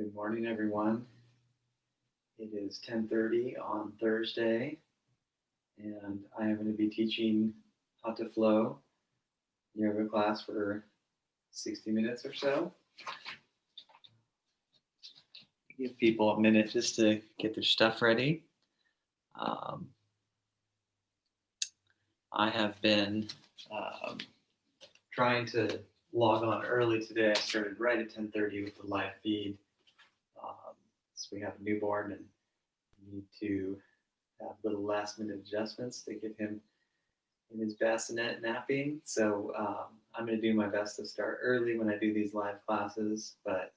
Good morning, everyone. It is 10:30 on Thursday, and I am going to be teaching Hatha Flow yoga class for 60 minutes or so. Give people a minute just to get their stuff ready. I have been trying to log on early today. I started right at 10:30 with the live feed. So we have a newborn and need to have little last minute adjustments to get him in his bassinet napping. So I'm going to do my best to start early when I do these live classes, but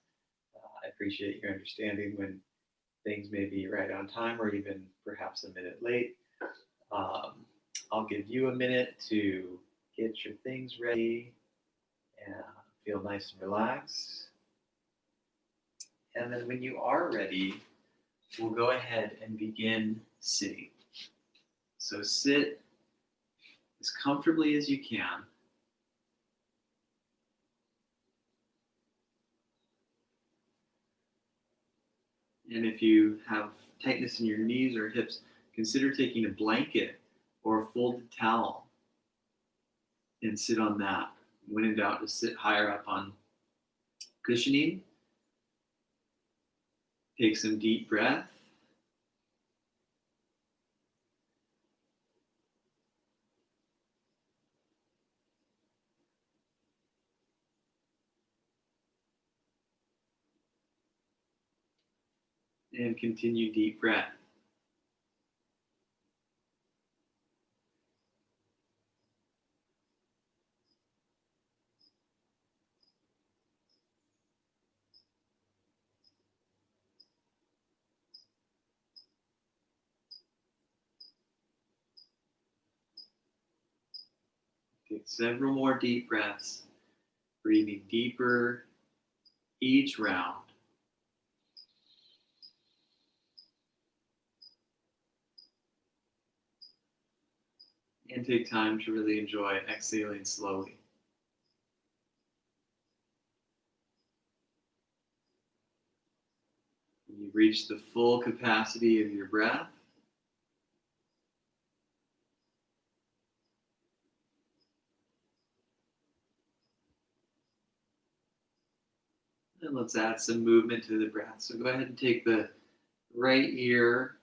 I appreciate your understanding when things may be right on time or even perhaps a minute late. I'll give you a minute to get your things ready and feel nice and relaxed. And then when you are ready, we'll go ahead and begin sitting. So sit as comfortably as you can. And if you have tightness in your knees or hips, consider taking a blanket or a folded towel and sit on that. When in doubt, just sit higher up on cushioning. Take some deep breath. And continue deep breath. Take several more deep breaths, breathing deeper each round. And take time to really enjoy exhaling slowly. When you reach the full capacity of your breath, and let's add some movement to the breath. So go ahead and take the right ear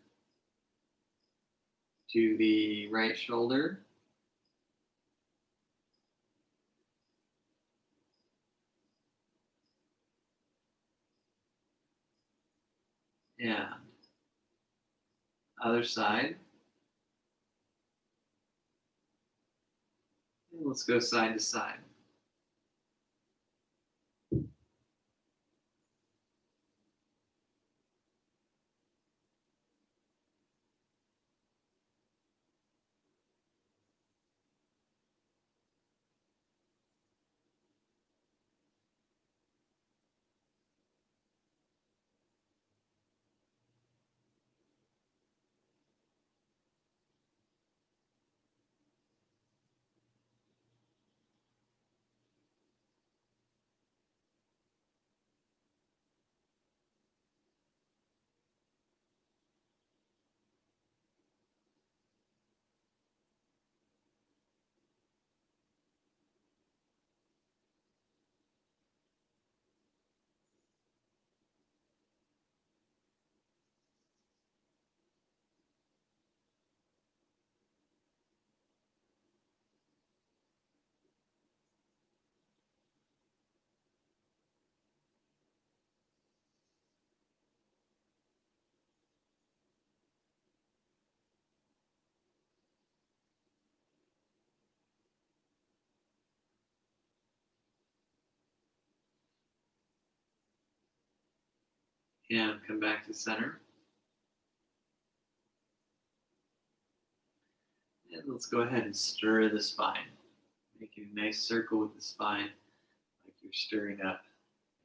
to the right shoulder. And other side. And let's go side to side. And come back to center. And let's go ahead and stir the spine. Making a nice circle with the spine, like you're stirring up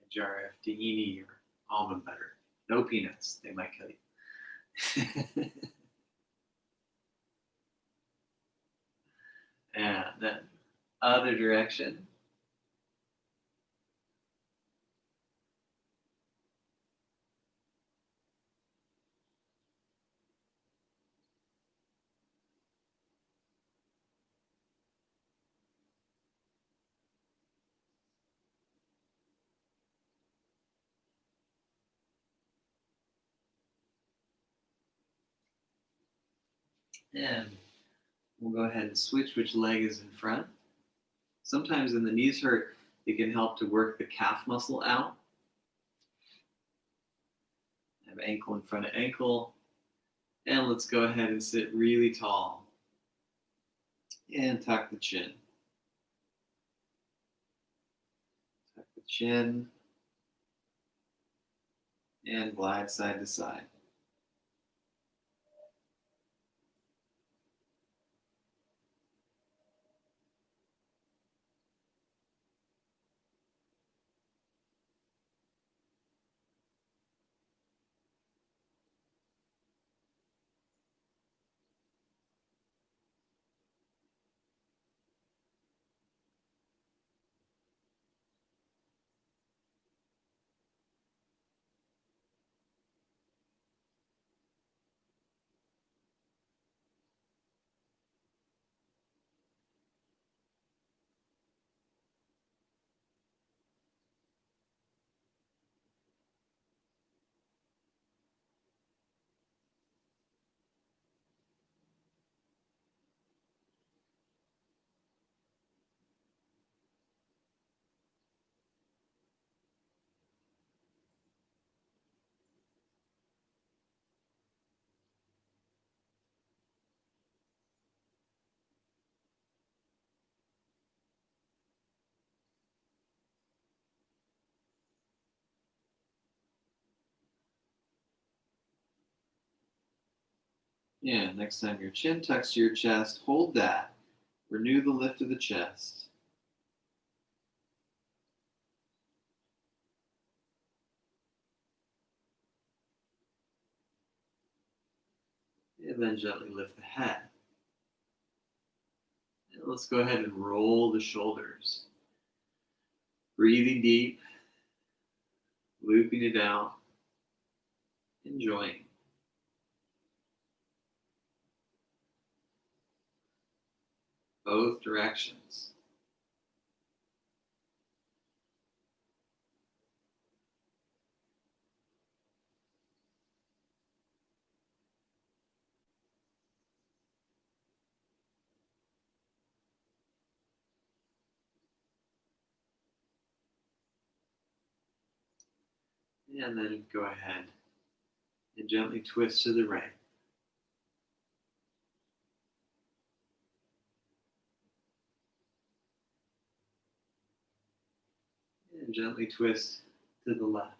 a jar of tahini or almond butter. No peanuts, they might kill you. And then other direction. And we'll go ahead and switch which leg is in front. Sometimes when the knees hurt, it can help to work the calf muscle out. Have ankle in front of ankle. And let's go ahead and sit really tall. And tuck the chin. Tuck the chin. And glide side to side. Yeah, next time your chin tucks to your chest, hold that. Renew the lift of the chest. And then gently lift the head. And let's go ahead and roll the shoulders. Breathing deep, looping it out, enjoying. Both directions. And then go ahead and gently twist to the right. And gently twist to the left.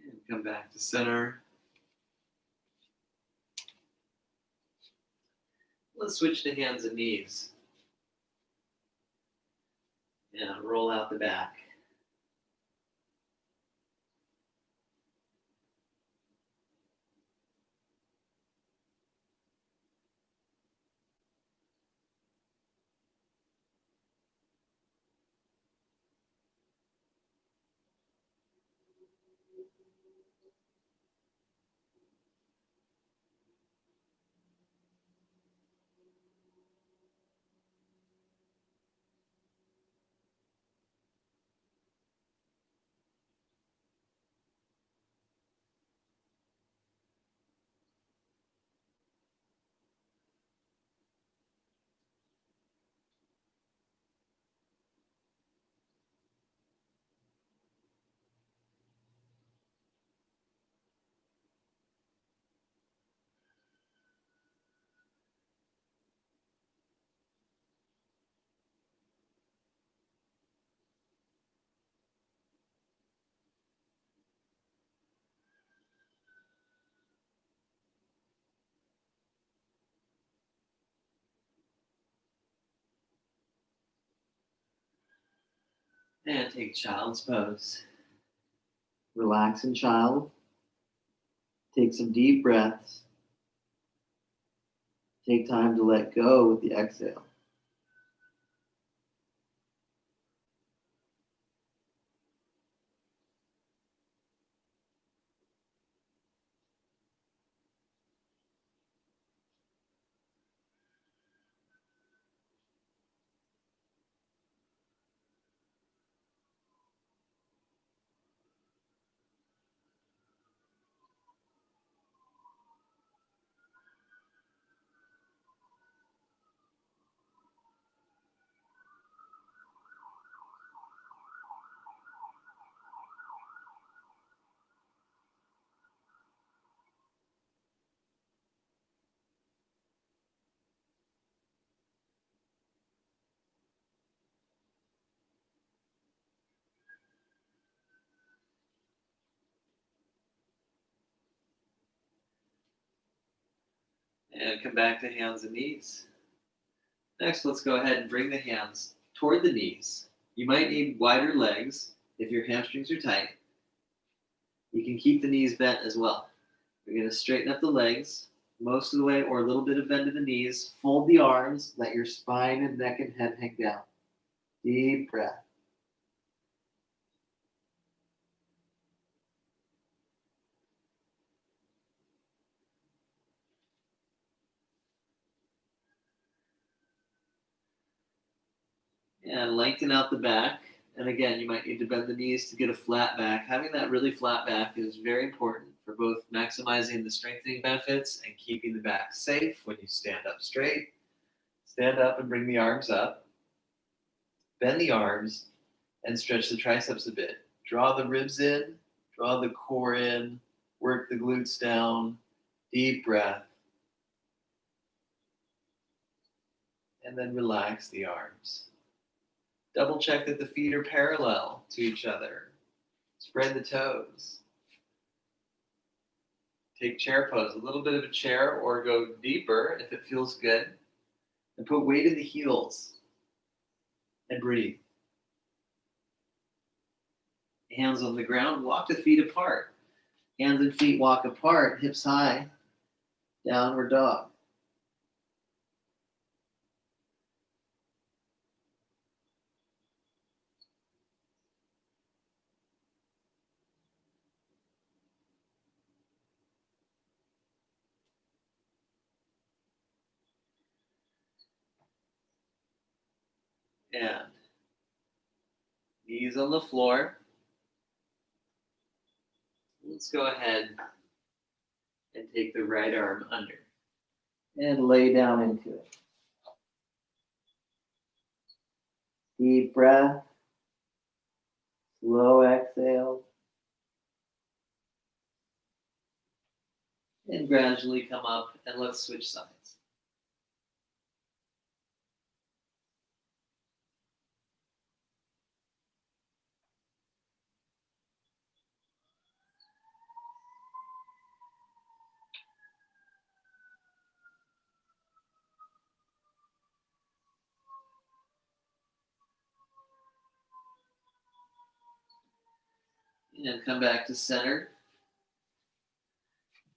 And come back to center. Let's switch to hands and knees. And roll out the back. And take child's pose. Relax in child. Take some deep breaths. Take time to let go with the exhale. And come back to hands and knees. Next, let's go ahead and bring the hands toward the knees. You might need wider legs if your hamstrings are tight. You can keep the knees bent as well. We're going to straighten up the legs most of the way, or a little bit of bend to the knees. Fold the arms, let your spine and neck and head hang down. Deep breath. And lengthen out the back. And again, you might need to bend the knees to get a flat back. Having that really flat back is very important for both maximizing the strengthening benefits and keeping the back safe when you stand up straight. Stand up and bring the arms up. Bend the arms and stretch the triceps a bit. Draw the ribs in, draw the core in, work the glutes down. Deep breath. And then relax the arms. Double check that the feet are parallel to each other. Spread the toes. Take chair pose, a little bit of a chair, or go deeper if it feels good. And put weight in the heels. And breathe. Hands on the ground, walk the feet apart. Hands and feet walk apart, hips high, downward dog. And knees on the floor. Let's go ahead and take the right arm under and lay down into it. Deep breath, slow exhale, and gradually come up, and let's switch sides. And come back to center.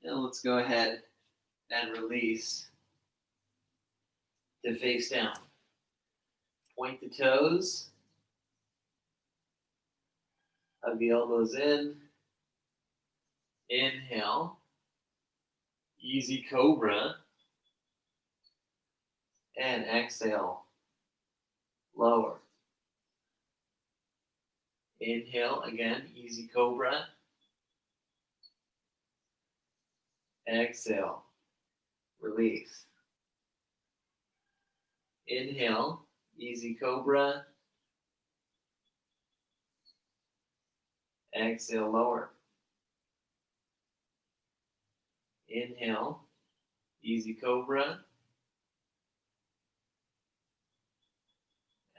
And let's go ahead and release to face down. Point the toes. Hug the elbows in. Inhale. Easy cobra. And exhale. Lower. Inhale again, easy cobra. Exhale. Release. Inhale, easy cobra. Exhale, lower. Inhale, easy cobra.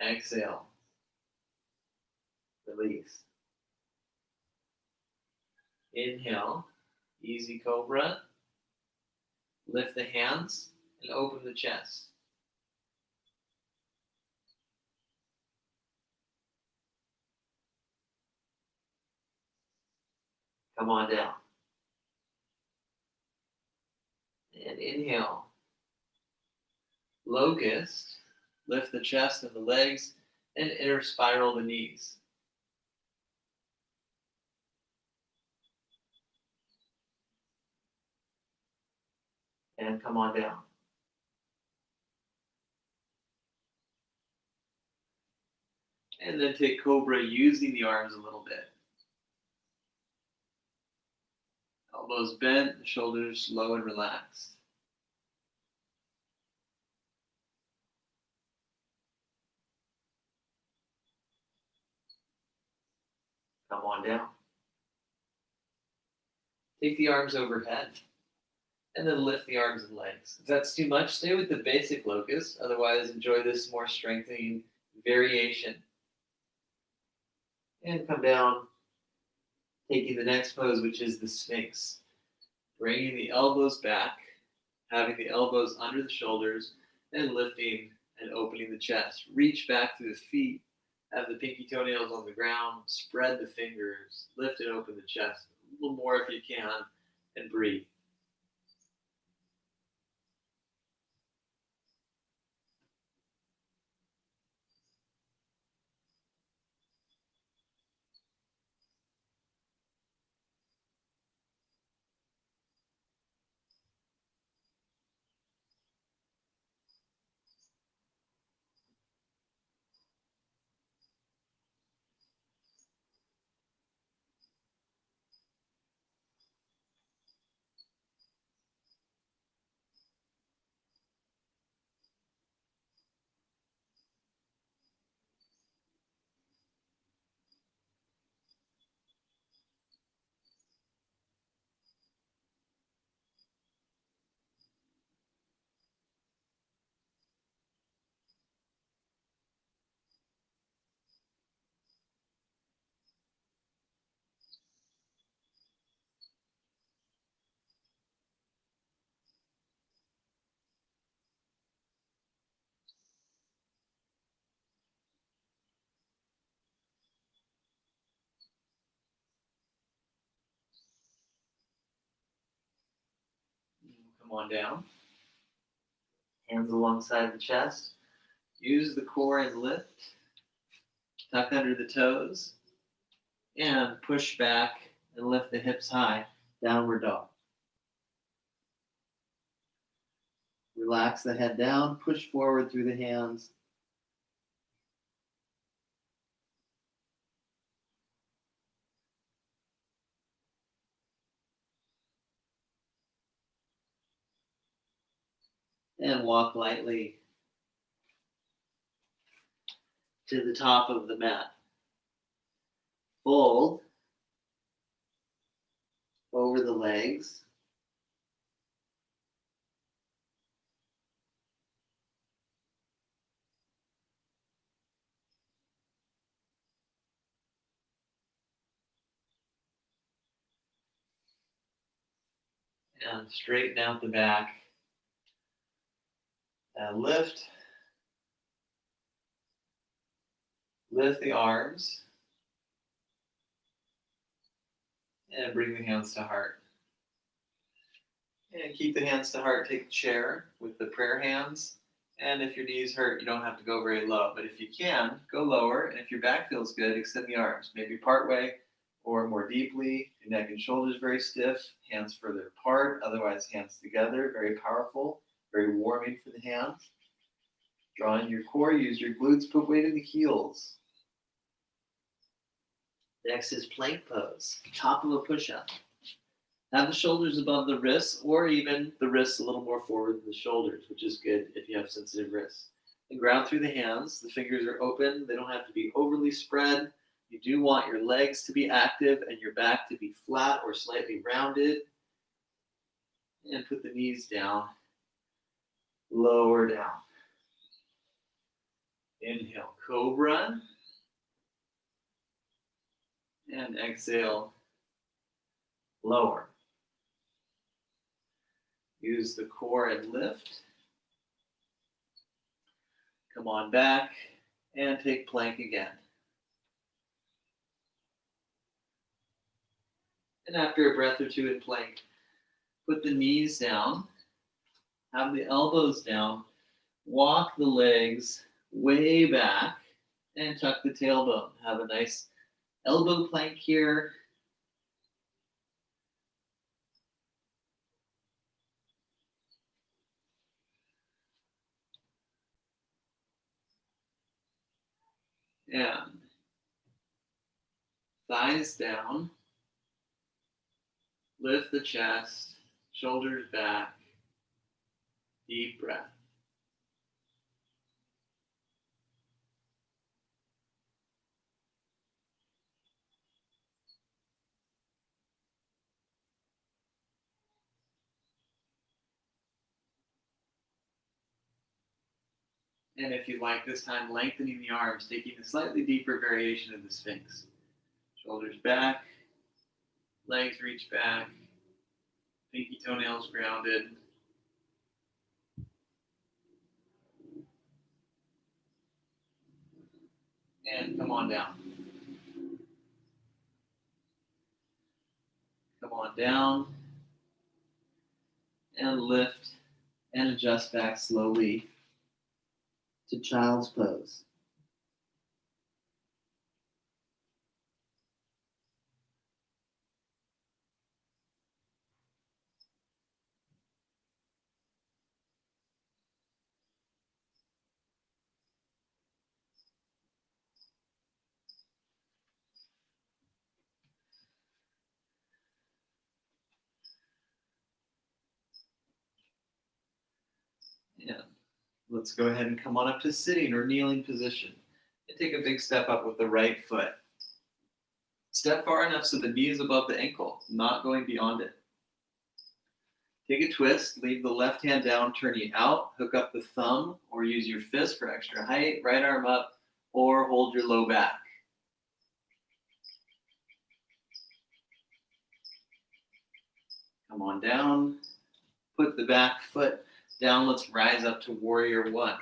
Exhale. Release. Inhale, easy cobra. Lift the hands and open the chest. Come on down. And inhale. Locust. Lift the chest and the legs and inner spiral the knees. And come on down. And then take cobra using the arms a little bit. Elbows bent, shoulders low and relaxed. Come on down. Take the arms overhead. And then lift the arms and legs. If that's too much, stay with the basic locust. Otherwise, enjoy this more strengthening variation. And come down, taking the next pose, which is the Sphinx. Bringing the elbows back, Having the elbows under the shoulders and lifting and opening the chest. Reach back through the feet. Have the pinky toenails on the ground. Spread the fingers. Lift and open the chest. A little more if you can. And breathe. Come on down. Hands alongside the chest. Use the core and lift. Tuck under the toes. And push back and lift the hips high. Downward dog. Relax the head down. Push forward through the hands. And walk lightly to the top of the mat. Fold over the legs. And straighten out the back. And lift. Lift the arms. And bring the hands to heart. And keep the hands to heart. Take the chair with the prayer hands. And if your knees hurt, you don't have to go very low. But if you can, go lower. And if your back feels good, extend the arms. Maybe partway or more deeply. Your neck and shoulders very stiff. Hands further apart. Otherwise, hands together. Very powerful. Very warming for the hands. Draw in your core. Use your glutes. Put weight in the heels. Next is plank pose. Top of a push-up. Have the shoulders above the wrists, or even the wrists a little more forward than the shoulders, which is good if you have sensitive wrists. And ground through the hands. The fingers are open. They don't have to be overly spread. You do want your legs to be active and your back to be flat or slightly rounded. And put the knees down. Lower down. Inhale, cobra. And exhale, lower. Use the core and lift. Come on back and take plank again. And after a breath or two in plank, put the knees down, have the elbows down, walk the legs way back, and tuck the tailbone. Have a nice elbow plank here. And thighs down. Lift the chest, shoulders back. Deep breath. And if you like this time, lengthening the arms, taking a slightly deeper variation of the Sphinx. Shoulders back, legs reach back, pinky toenails grounded. And come on down. Come on down. And lift and adjust back slowly to child's pose. And let's go ahead and come on up to sitting or kneeling position. And take a big step up with the right foot. Step far enough so the knee is above the ankle, not going beyond it. Take a twist, leave the left hand down, turning out, hook up the thumb, or use your fist for extra height, right arm up, or hold your low back. Come on down, put the back foot down, let's rise up to warrior one.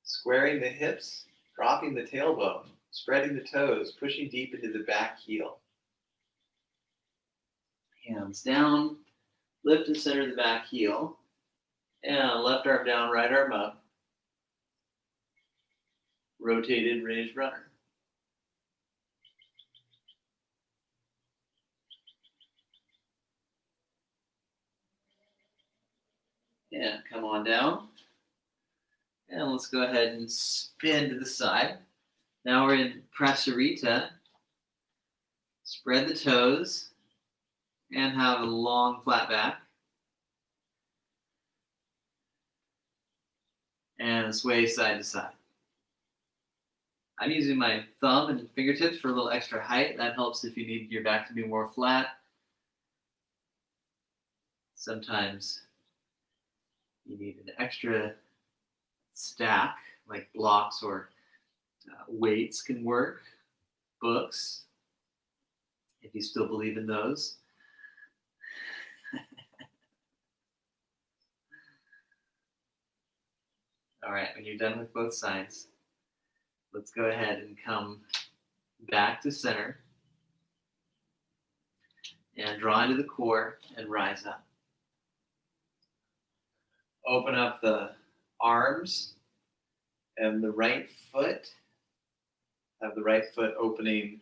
Squaring the hips, dropping the tailbone, spreading the toes, pushing deep into the back heel. Hands down, lift and center the back heel, and left arm down, right arm up. Rotated raised runner. And come on down. And let's go ahead and spin to the side. Now we're in Prasarita. Spread the toes and have a long flat back. And sway side to side. I'm using my thumb and fingertips for a little extra height. That helps if you need your back to be more flat. Sometimes you need an extra stack, like blocks or weights can work, books, if you still believe in those. All right, when you're done with both sides, let's go ahead and come back to center and draw into the core and rise up. Open up the arms and the right foot. Have the right foot opening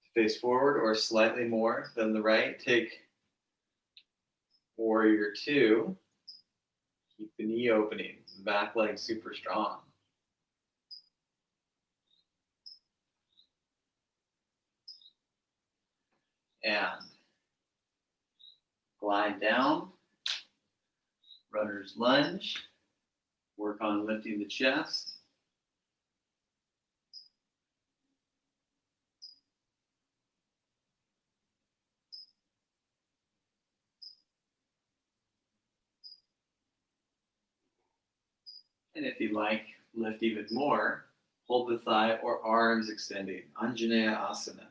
to face forward or slightly more than the right. Take warrior two. Keep the knee opening, the back leg super strong. And glide down. Runner's lunge. Work on lifting the chest. And if you like, lift even more. Hold the thigh or arms extending. Anjaneya Asana.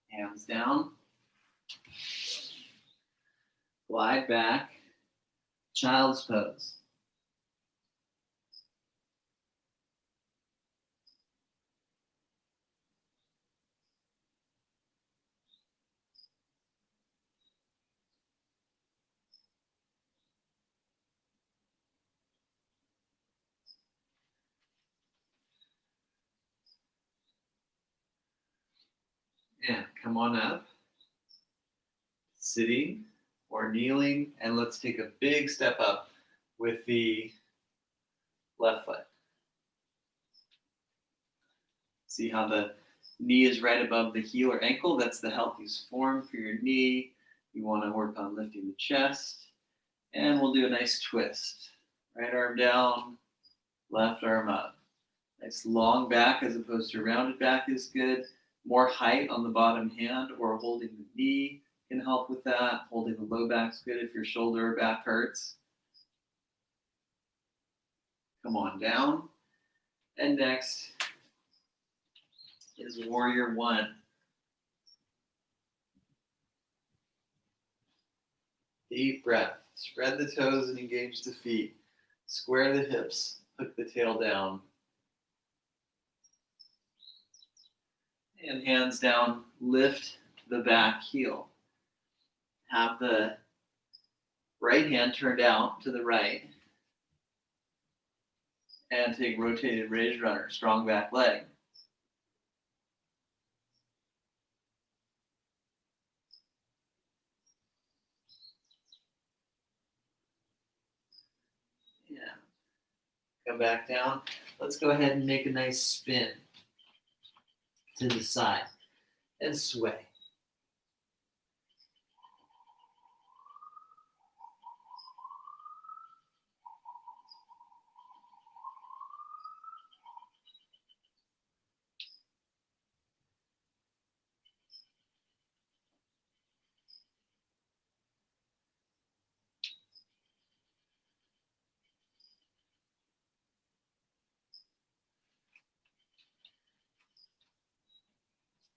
Hands down. Glide back. Child's pose. And come on up. Sitting or kneeling, and let's take a big step up with the left foot. See how the knee is right above the heel or ankle? That's the healthiest form for your knee. You want to work on lifting the chest. And we'll do a nice twist. Right arm down, left arm up. Nice long back as opposed to rounded back is good. More height on the bottom hand or holding the knee can help with that. Holding the low back's good if your shoulder or back hurts. Come on down. And next is warrior one. Deep breath. Spread the toes and engage the feet. Square the hips. Hook the tail down. And hands down. Lift the back heel. Have the right hand turned out to the right. And take rotated raised runner. Strong back leg. Yeah. Come back down. Let's go ahead and make a nice spin to the side and sway.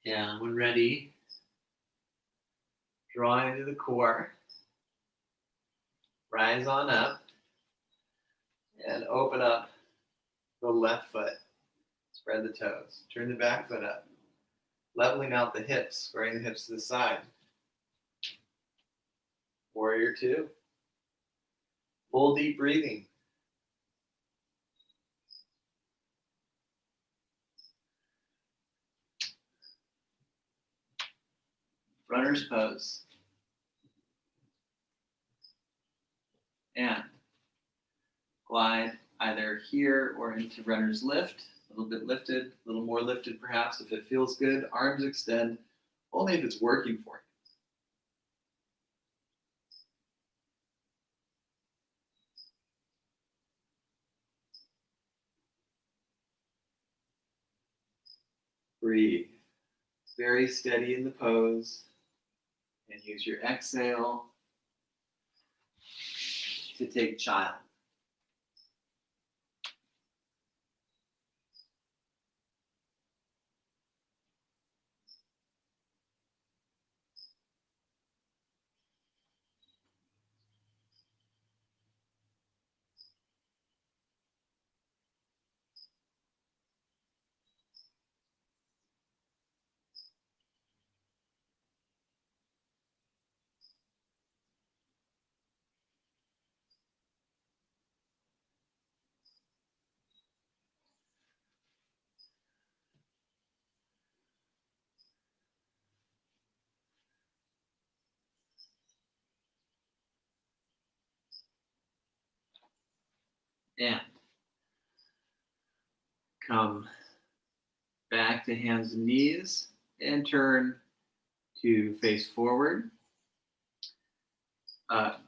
Yeah, when ready, draw into the core, rise on up, and open up the left foot. Spread the toes. Turn the back foot up, leveling out the hips, squaring the hips to the side. Warrior two. Full deep breathing. Runner's pose. And glide either here or into runner's lift. A little bit lifted, a little more lifted perhaps if it feels good. Arms extend, only if it's working for you. Breathe. Very steady in the pose. And use your exhale to take child. And come back to hands and knees and turn to face forward.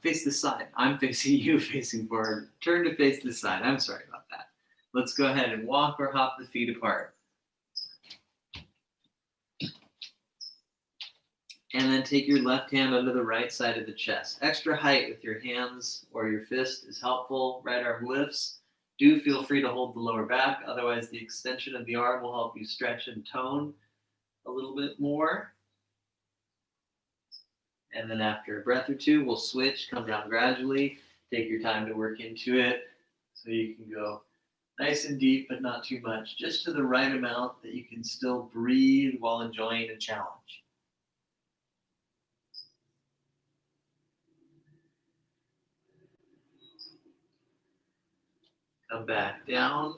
Face the side. I'm facing you, facing forward. Turn to face the side. I'm sorry about that. Let's go ahead and walk or hop the feet apart. And then take your left hand under the right side of the chest. Extra height with your hands or your fist is helpful. Right arm lifts. Do feel free to hold the lower back. Otherwise, the extension of the arm will help you stretch and tone a little bit more. And then after a breath or two, we'll switch, come down gradually. Take your time to work into it so you can go nice and deep, but not too much. Just to the right amount that you can still breathe while enjoying a challenge. Come back down.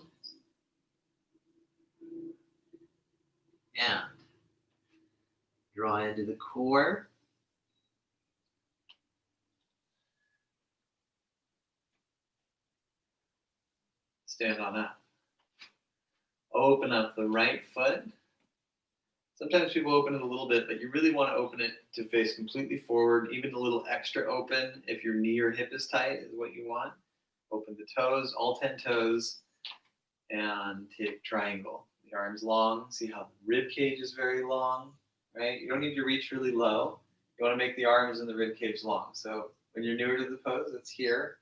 And draw into the core. Stand on up. Open up the right foot. Sometimes people open it a little bit, but you really want to open it to face completely forward, even a little extra open if your knee or hip is tight is what you want. Open the toes, all 10 toes, and take triangle. The arms long. See how the rib cage is very long, right? You don't need to reach really low. You want to make the arms and the rib cage long. So when you're newer to the pose, it's here.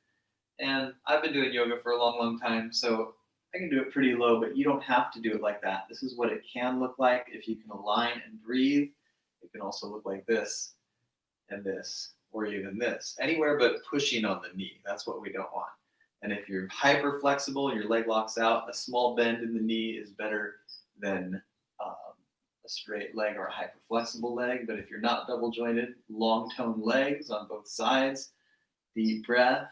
And I've been doing yoga for a long, long time, so I can do it pretty low, but you don't have to do it like that. This is what it can look like if you can align and breathe. It can also look like this and this, or even this. Anywhere but pushing on the knee. That's what we don't want. And if you're hyper flexible and your leg locks out, a small bend in the knee is better than a straight leg or a hyper flexible leg. But if you're not double jointed, long toned legs on both sides, deep breath.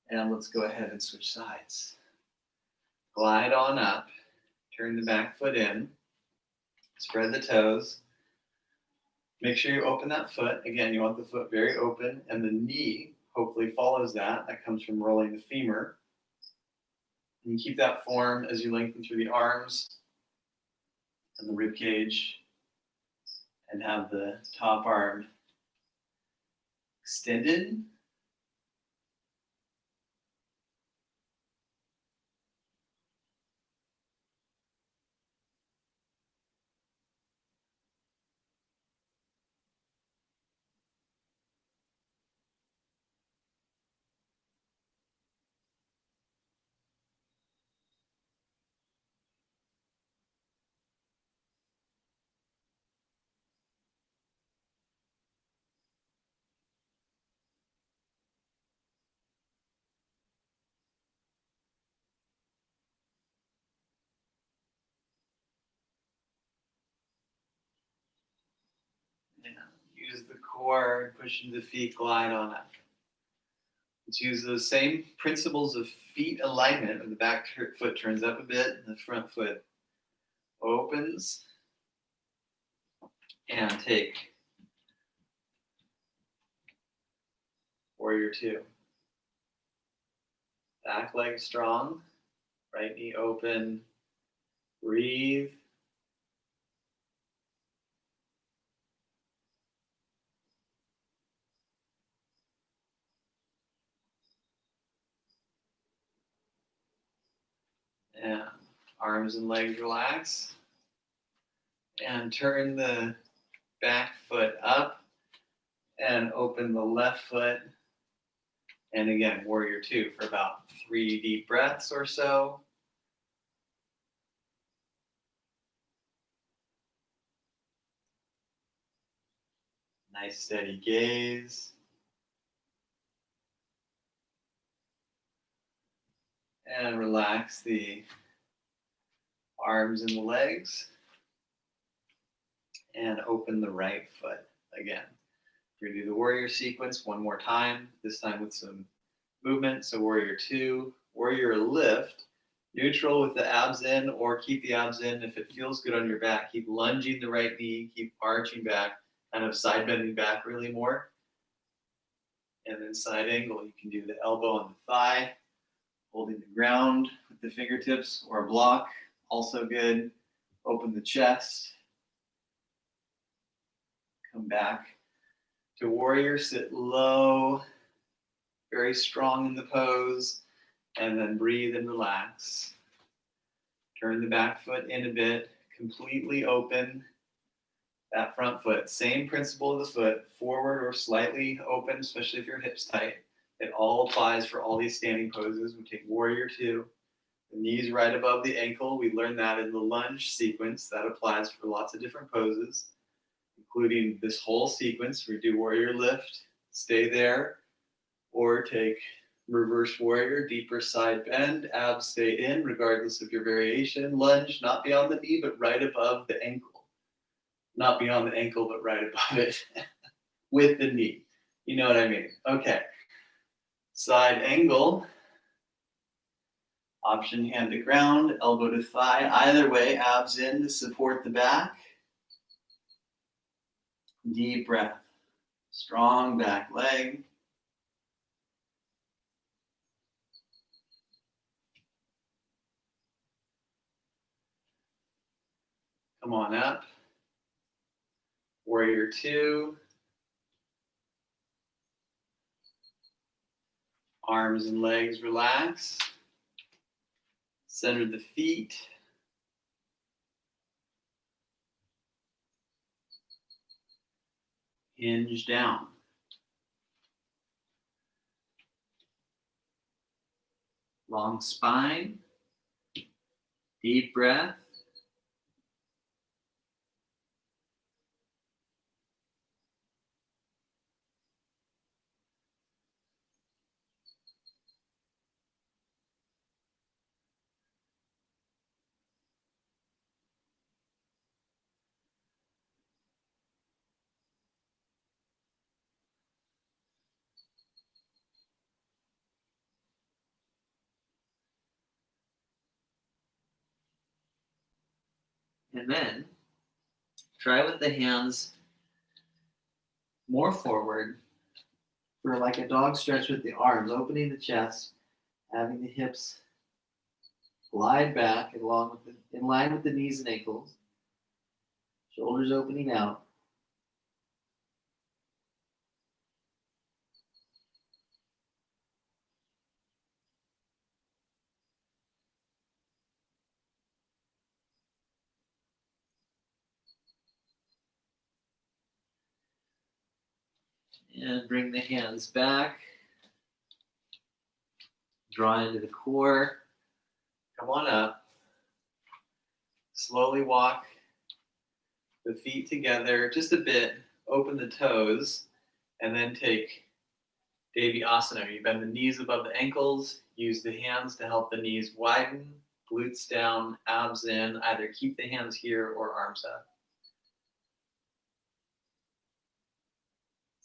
And let's go ahead and switch sides. Glide on up, turn the back foot in, spread the toes. Make sure you open that foot. Again, you want the foot very open, and the knee hopefully follows that. That comes from rolling the femur. And you keep that form as you lengthen through the arms and the rib cage, and have the top arm extended. Use the core, push into the feet, glide on up. Let's use those same principles of feet alignment, where the back foot turns up a bit and the front foot opens. And take warrior two. Back leg strong, right knee open, breathe. And arms and legs relax. And turn the back foot up and open the left foot. And again, warrior two for about 3 deep breaths or so. Nice steady gaze. And relax the arms and the legs. And open the right foot again. We're going to do the warrior sequence one more time, this time with some movement. So warrior two, warrior lift, neutral with the abs in, or keep the abs in. If it feels good on your back, keep lunging the right knee, keep arching back, kind of side bending back really more. And then side angle, you can do the elbow on the thigh, holding the ground with the fingertips or a block, also good. Open the chest. Come back to warrior, sit low, very strong in the pose, and then breathe and relax. Turn the back foot in a bit, completely open that front foot. Same principle of the foot, forward or slightly open, especially if your hips tight. It all applies for all these standing poses. We take warrior two, the knees right above the ankle. We learned that in the lunge sequence. That applies for lots of different poses, including this whole sequence. We do warrior lift, stay there, or take reverse warrior, deeper side bend, abs stay in regardless of your variation. Lunge, not beyond the knee, but right above the ankle. Not beyond the ankle, but right above it with the knee. You know what I mean? Okay. Side angle. Option hand to ground, elbow to thigh. Either way, abs in to support the back. Deep breath. Strong back leg. Come on up. Warrior two. Arms and legs relax. Center the feet. Hinge down. Long spine. Deep breath. And then try with the hands more forward for like a dog stretch with the arms, opening the chest, having the hips glide back in line with the knees and ankles, shoulders opening out. And bring the hands back. Draw into the core. Come on up. Slowly walk the feet together just a bit. Open the toes. And then take Devi Asana. You bend the knees above the ankles. Use the hands to help the knees widen. Glutes down, abs in. Either keep the hands here or arms up.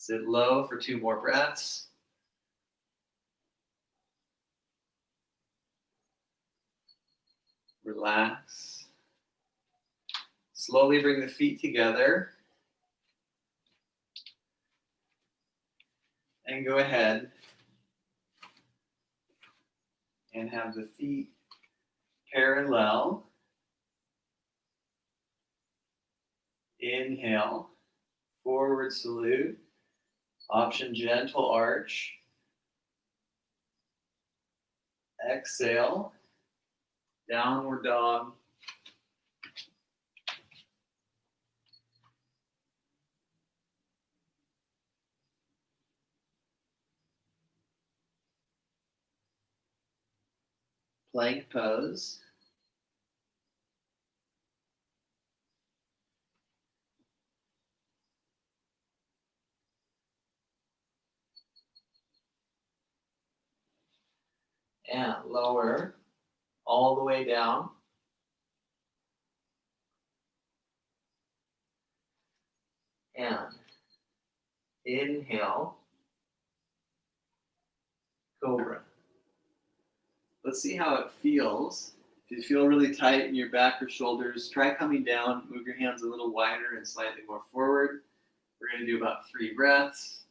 Sit low for 2 more breaths. Relax. Slowly bring the feet together. And go ahead and have the feet parallel. Inhale, forward salute. Option gentle arch. Exhale, downward dog. Plank pose. And lower all the way down. And inhale, cobra. Let's see how it feels. If you feel really tight in your back or shoulders, try coming down, move your hands a little wider and slightly more forward. We're going to do about 3 breaths.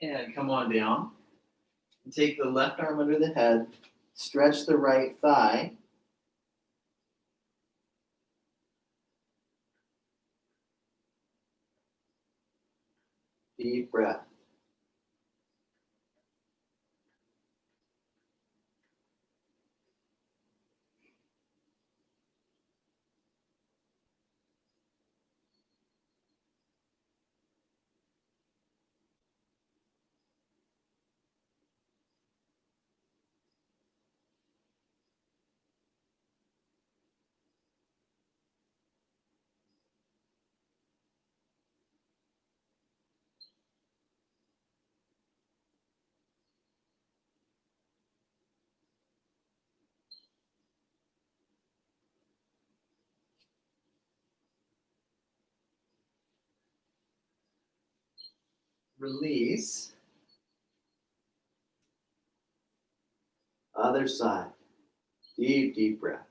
And come on down. And take the left arm under the head, stretch the right thigh. Deep breath. Release. Other side. Deep, deep breath.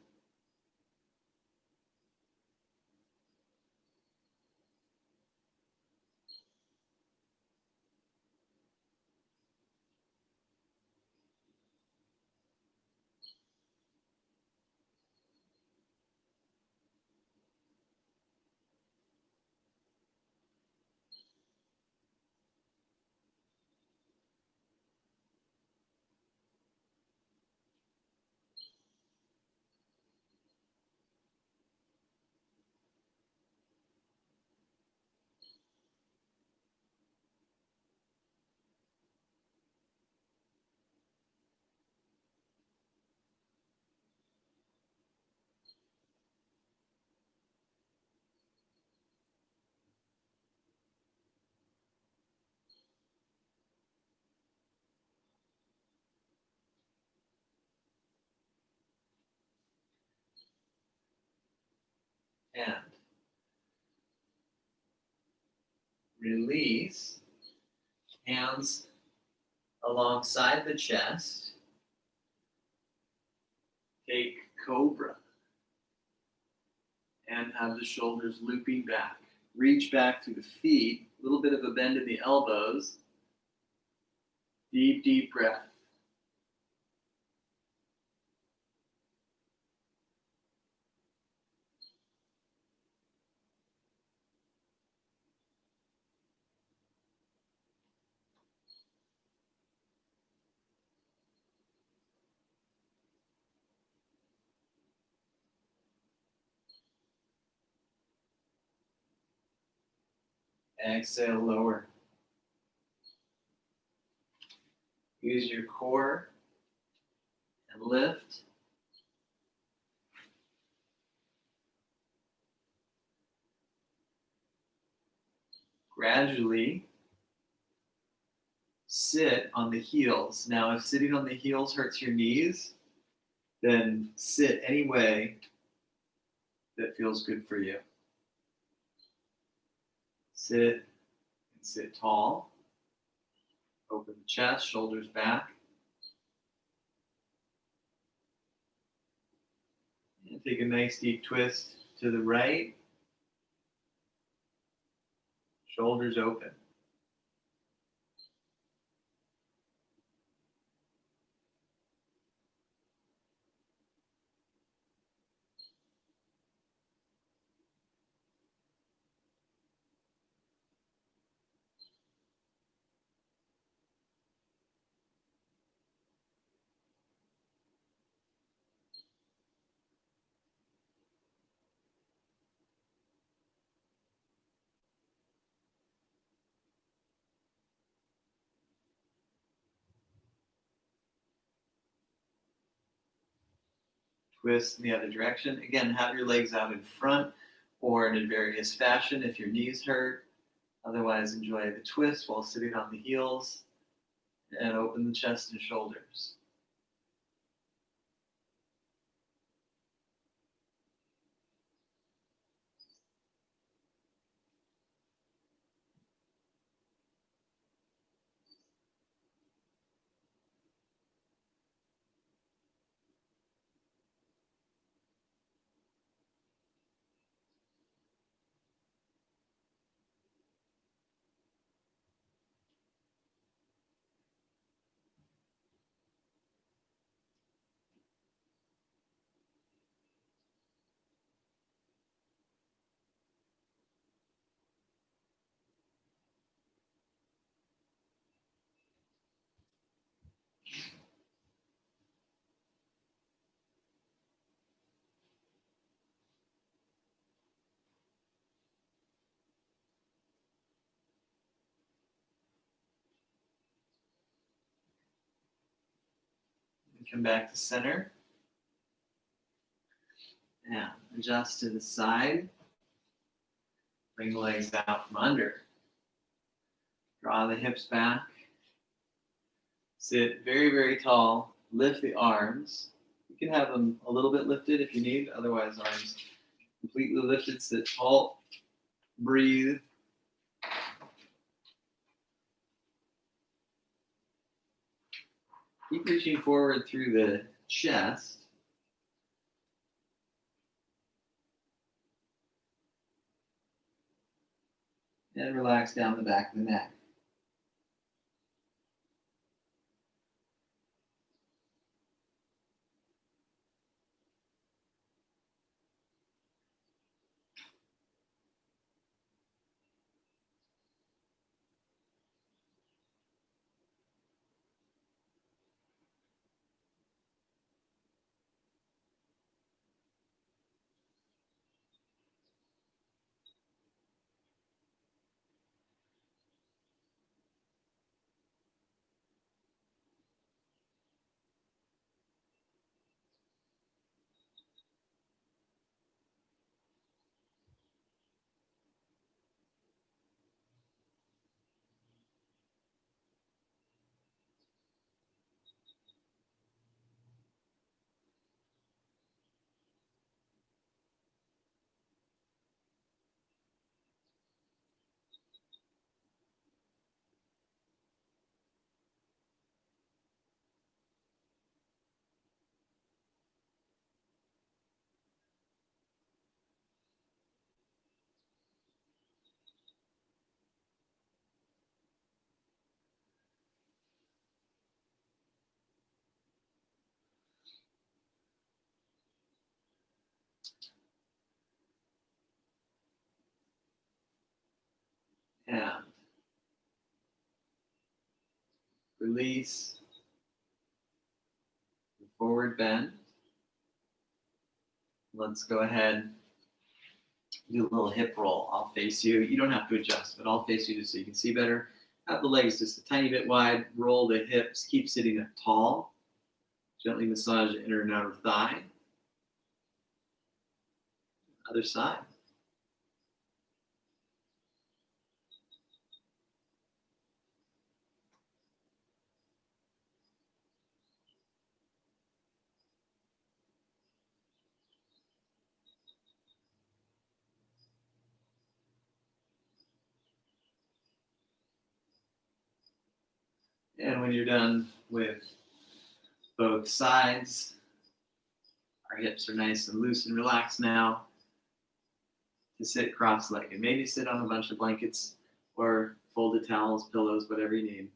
And release. Hands alongside the chest. Take Cobra. And have the shoulders looping back. Reach back through the feet, a little bit of a bend in the elbows. Deep, deep breath. Exhale, lower. Use your core and lift. Gradually sit on the heels. Now, if sitting on the heels hurts your knees, then sit any way that feels good for you. Sit and sit tall. Open the chest, shoulders back. And take a nice deep twist to the right. Shoulders open. Twist in the other direction. Again, have your legs out in front or in a various fashion if your knees hurt. Otherwise, enjoy the twist while sitting on the heels and open the chest and shoulders. And come back to center. Now, adjust to the side. Bring the legs out from under. Draw the hips back. Sit very, very tall. Lift the arms. You can have them a little bit lifted if you need. Otherwise, arms completely lifted. Sit tall. Breathe. Keep reaching forward through the chest. And relax down the back of the neck. Release. Forward bend. Let's go ahead. Do a little hip roll. I'll face you. You don't have to adjust, but I'll face you just so you can see better. Have the legs just a tiny bit wide. Roll the hips. Keep sitting up tall. Gently massage the inner and outer thigh. Other side. And when you're done with both sides, our hips are nice and loose and relaxed now. To sit cross-legged. Maybe sit on a bunch of blankets or folded towels, pillows, whatever you need.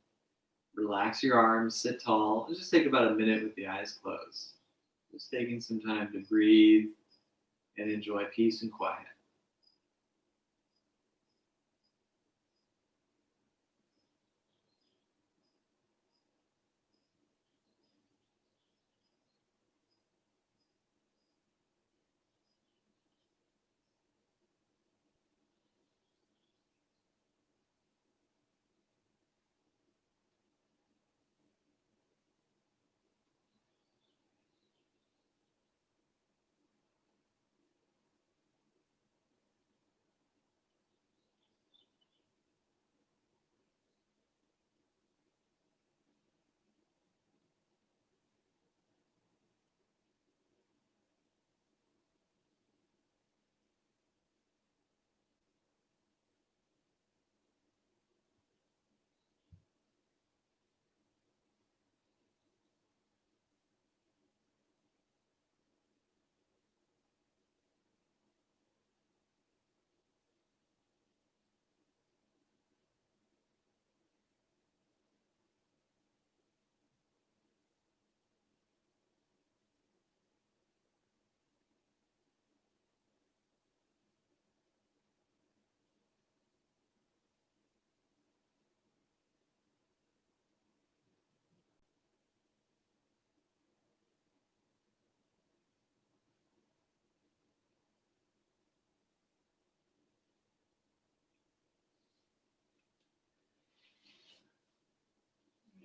Relax your arms, sit tall. Just take about a minute with the eyes closed. Just taking some time to breathe and enjoy peace and quiet.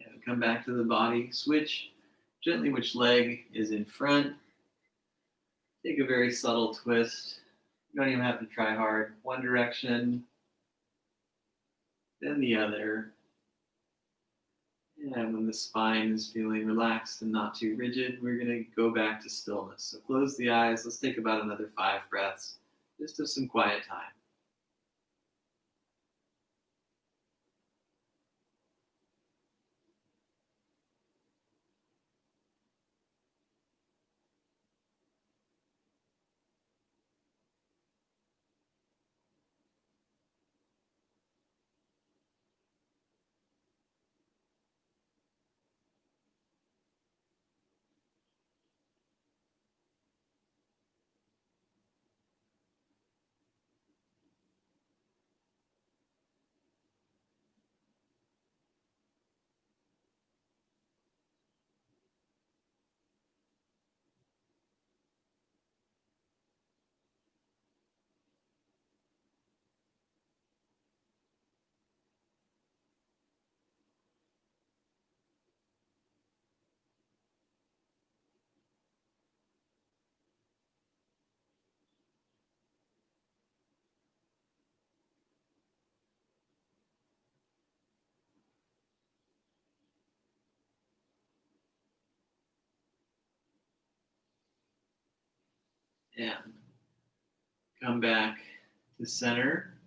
And come back to the body. Switch gently which leg is in front. Take a very subtle twist. You don't even have to try hard. One direction, then the other. And when the spine is feeling relaxed and not too rigid, we're going to go back to stillness. So close the eyes. Let's take about another 5 breaths, just of some quiet time. And come back to center.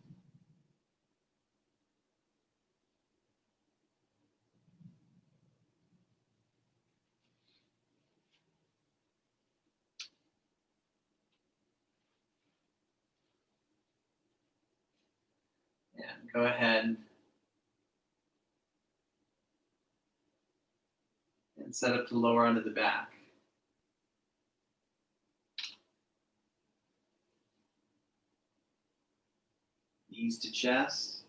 And go ahead and set up to lower onto the back. Knees to chest.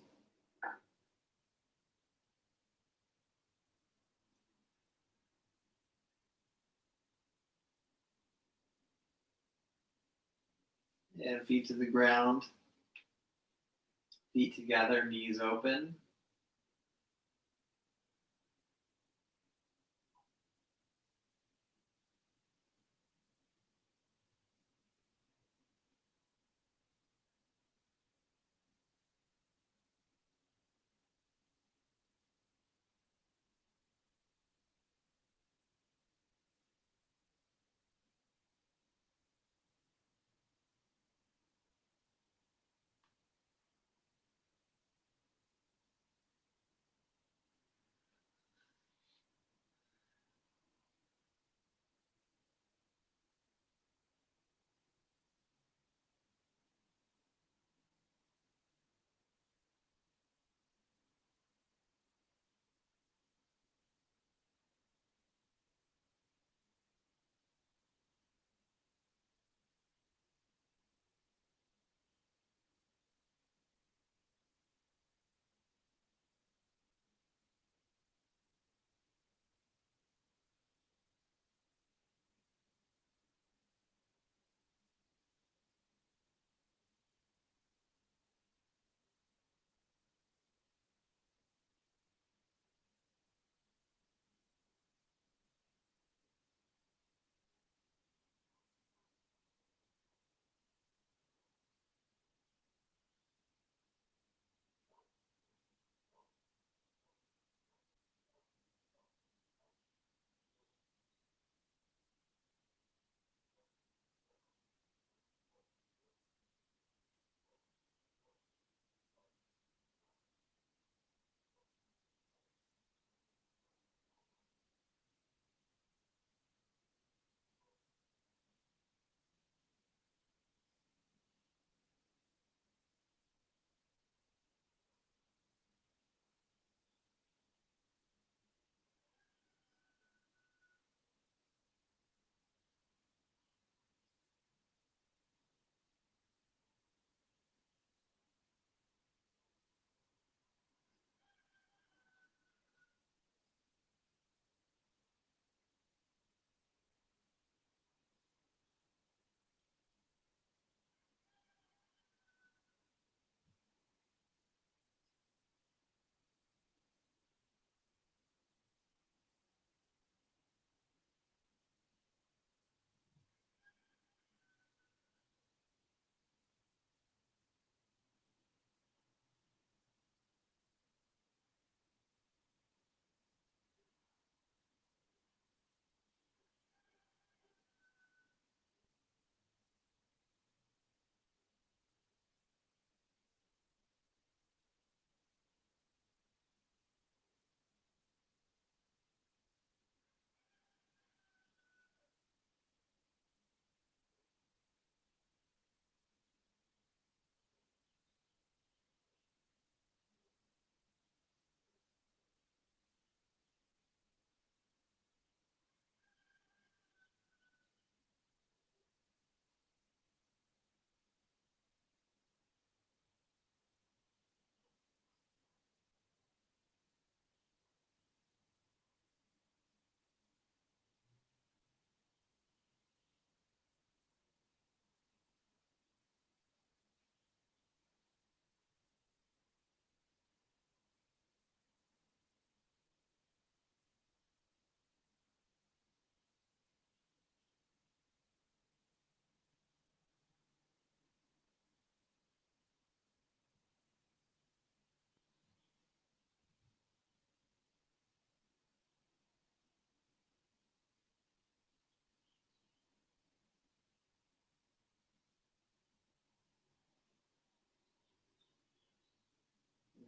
and feet to the ground. Feet together, knees open.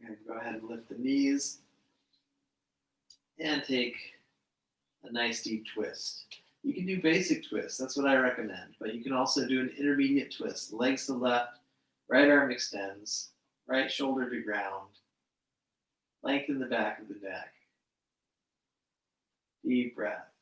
And go ahead and lift the knees and take a nice deep twist. You can do basic twists, that's what I recommend, but you can also do an intermediate twist. Legs to left, right arm extends, right shoulder to ground, lengthen the back of the neck. Deep breath.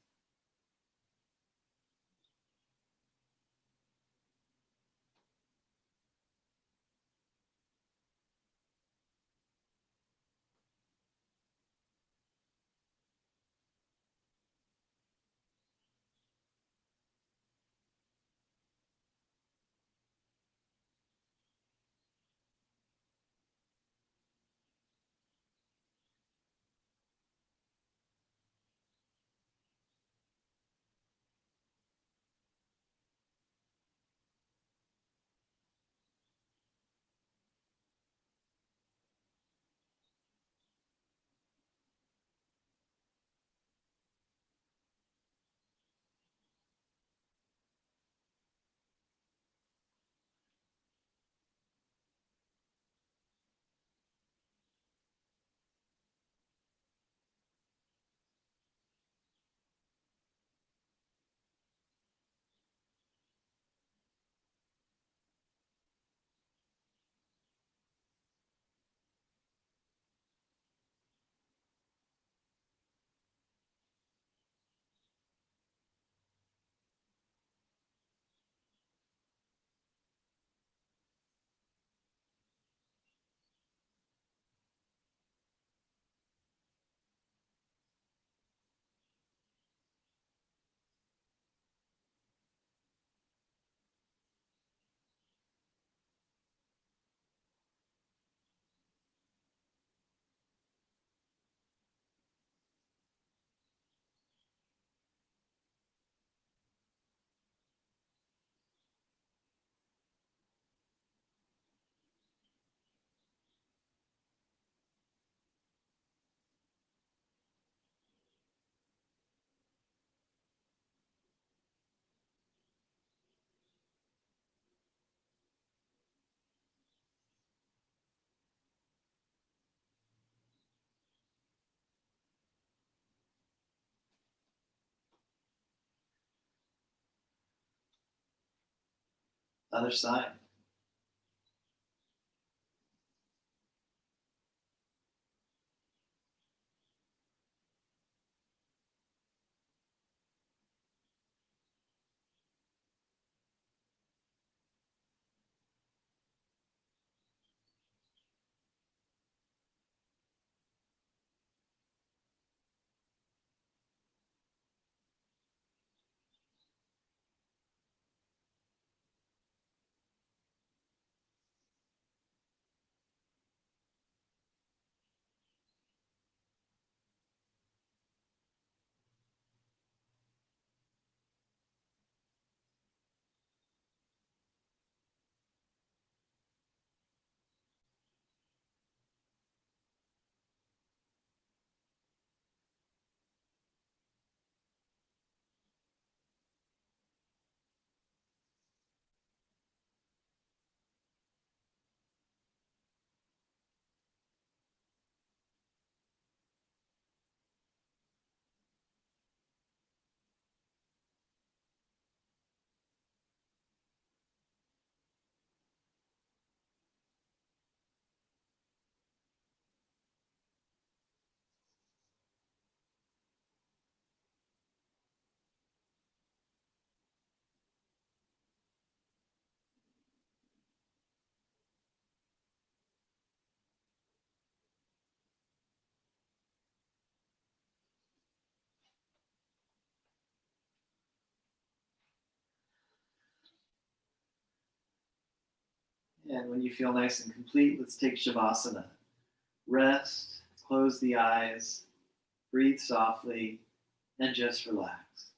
Other side. And when you feel nice and complete, let's take Shavasana. Rest, close the eyes, breathe softly, and just relax.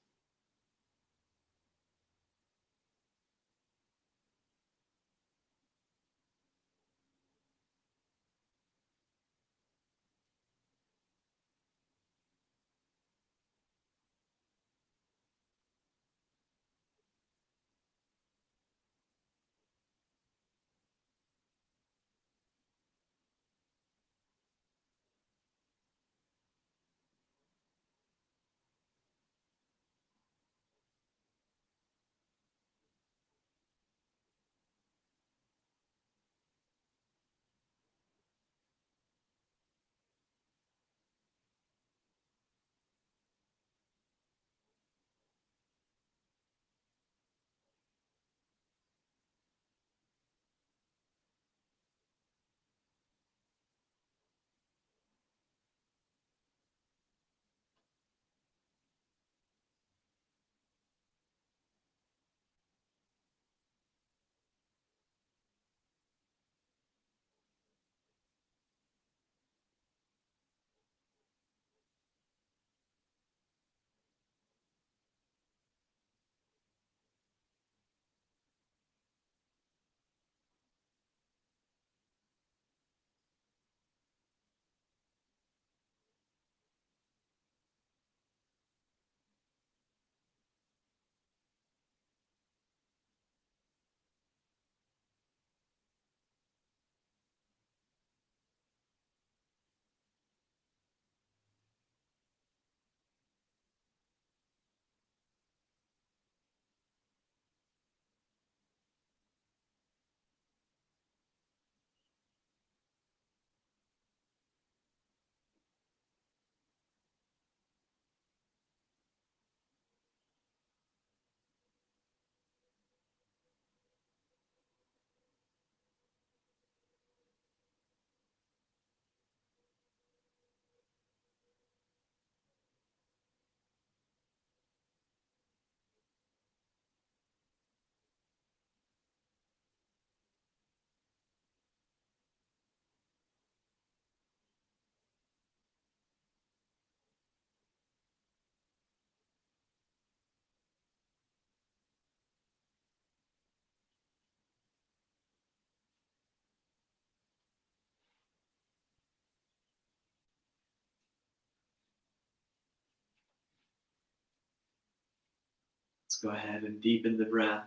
Let's go ahead and deepen the breath.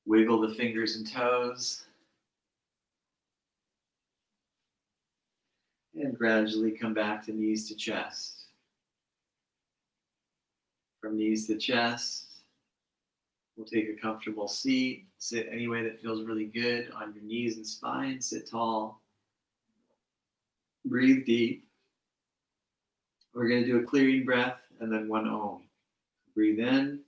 Wiggle the fingers and toes. And gradually come back to knees to chest. From knees to chest, We'll take a comfortable seat. Sit any way that feels really good on your knees and spine. Sit tall. Breathe deep. We're going to do a clearing breath and then one Om. Breathe in.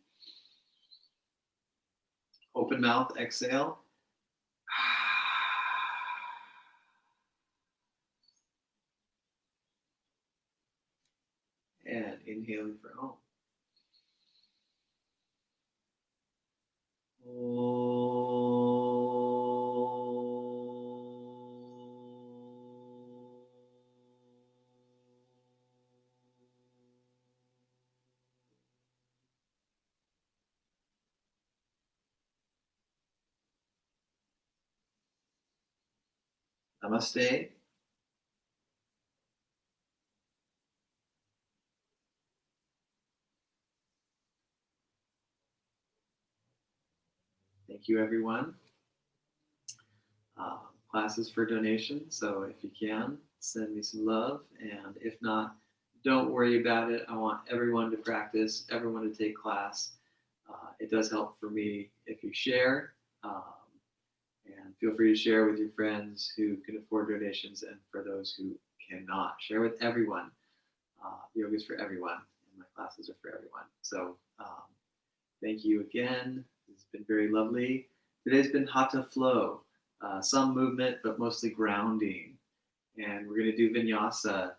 Open mouth, exhale. And inhaling for Om. Namaste. Thank you, everyone. Classes for donation, so if you can, send me some love, and if not, don't worry about it. I want everyone to practice, everyone to take class. It does help for me if you share, and feel free to share with your friends who can afford donations, and for those who cannot, share with everyone. Yoga is for everyone, and my classes are for everyone. So thank you again. It's been very lovely. Today's been Hatha Flow. Some movement, but mostly grounding. And we're going to do vinyasa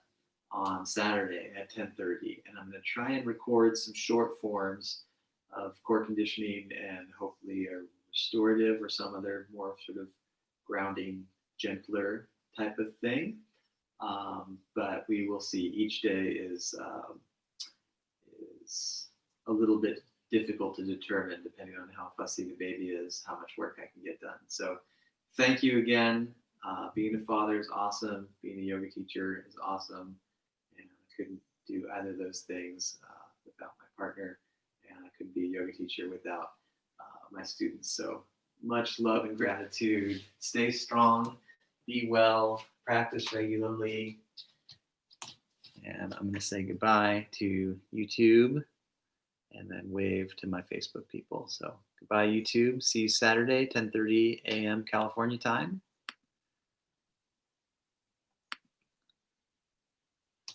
on Saturday at 10:30. And I'm going to try and record some short forms of core conditioning and hopefully a restorative or some other more sort of grounding, gentler type of thing. But we will see. Each day is a little bit difficult to determine depending on how fussy the baby is, how much work I can get done. So thank you again. Being a father is awesome. Being a yoga teacher is awesome. And I couldn't do either of those things without my partner. And I couldn't be a yoga teacher without my students. So much love and gratitude. Stay strong. Be well. Practice regularly. And I'm going to say goodbye to YouTube and then wave to my Facebook people. So goodbye, YouTube. See you Saturday, 10:30 a.m. California time.